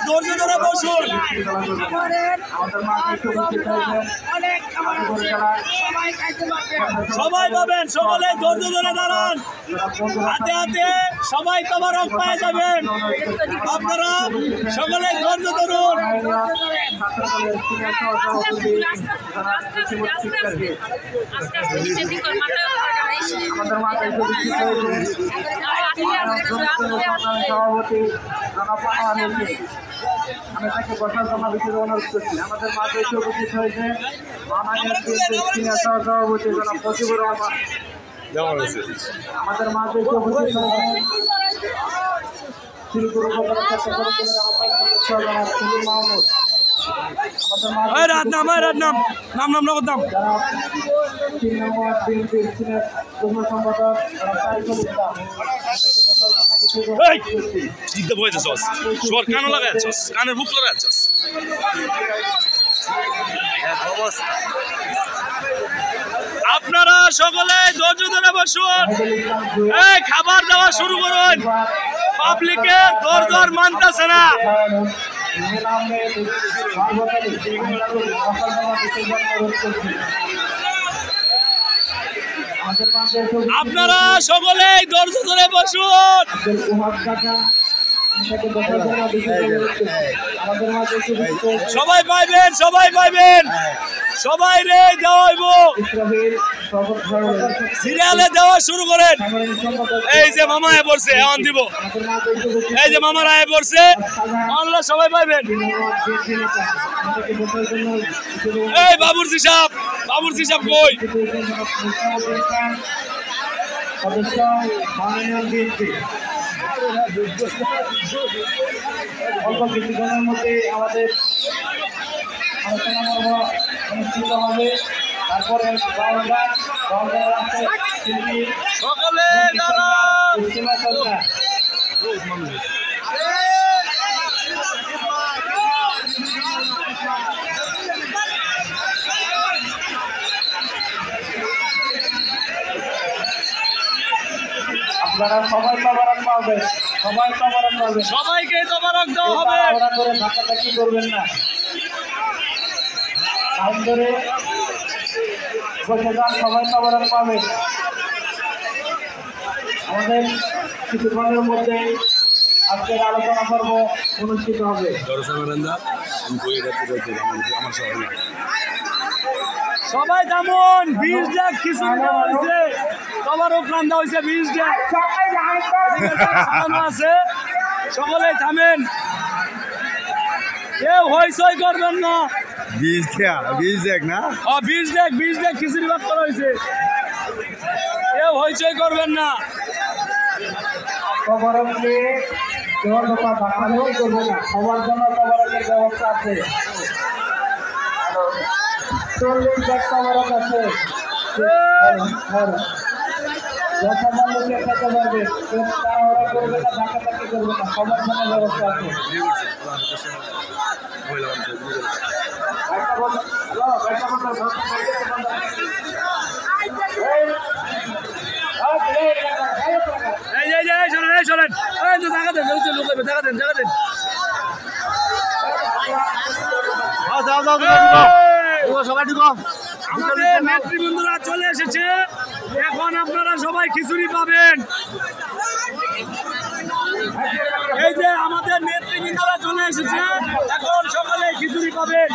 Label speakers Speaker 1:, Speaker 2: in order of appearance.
Speaker 1: ধৈর্য ধরে বসুন। সবাই পাবেন, সকলে ধৈর্য ধরে দাঁড়ান, হাতে হাতে সবাই তবারক পেয়ে যাবেন। আপনারা সকলে ধৈর্য ধরুন।
Speaker 2: সভাপতি আমি তাকে বসার জন্য বিশেষ অনুরোধ করছি। আমাদের মাঝে এসে উপস্থিত হয়েছে মাননীয় সিনিয়র সহসভাপতি জনাব ফজিবুর রহমান। আমাদের মাঝে এসে উপস্থিত হয়েছে শিলপুর উপজেলা ছাত্র পরিষদের সদস্য জনাব সুনীল মাহমুদ।
Speaker 1: আপনারা সকলে ধৈর্য ধরে বসুন, খাবার দেওয়া শুরু করুন। পাবলিকের ধৈর্য আর মানতেছে না। আপনারা সকলেই ধৈর্য ধরে বসুন। সবাই পাইবেন, সবাই পাইবেন, সবাই রে দেওয়া হইব। সিরিয়ালে দেওয়া শুরু করেন। এই যে মামা আয় পড়ছে, এখন দিব। এই যে মামার আয় পড়ছে, আমরা সবাই পাইবেন। এই বাবুর্চি সাহেব, বাবুর্চি সাহেব কই?
Speaker 2: অল্প কিছুক্ষণের মধ্যে আমাদের আলোচনা পর্ব অনুষ্ঠিত হবে। তারপরে
Speaker 1: সকলে দাঁড়ান।
Speaker 2: আপনারা সবাই তবারক পাবেন, সবাই তবারক পাবেন,
Speaker 1: সবাইকে তবারক দেওয়া হবে।
Speaker 2: করে ধাক্কাধাক্কি করবেন না, লাইন ধরে বসে যান, সবাই তবারক পাবেন। আমাদের কিছুক্ষণের মধ্যে আজকের আলোচনা পর্ব অনুষ্ঠিত হবে।
Speaker 1: সবাই যেমন 20 লাখ কিছু হয়েছে, তবারক রান্দা হয়েছে 20 লাখ আছে। সকলে থামেন, কেউ হইচই করবেন না।
Speaker 3: 20 লাখ না,
Speaker 1: 20 লাখ খিচুড়ি ভাত করা হয়েছে, কেউ হইচই করবেন না।
Speaker 2: তবারক নিয়ে কেউ লোকা বাঁকালেও করবে না, সবার জন্য তবারকের ব্যবস্থা আছে। 40 লাখ তবারক আছে, লোকে খেতে পারবে, তাড়াহুড়া করবে না, ধাক্কাধাক্কি করবে না, সবার জন্য ব্যবস্থা আছে।
Speaker 1: আমাদের নেতৃবৃন্দরা চলে এসেছে, এখন আপনারা সবাই খিচুড়ি পাবেন। এই যে আমাদের নেতৃবৃন্দরা চলে এসেছে, এখন সকালে খিচুড়ি পাবেন।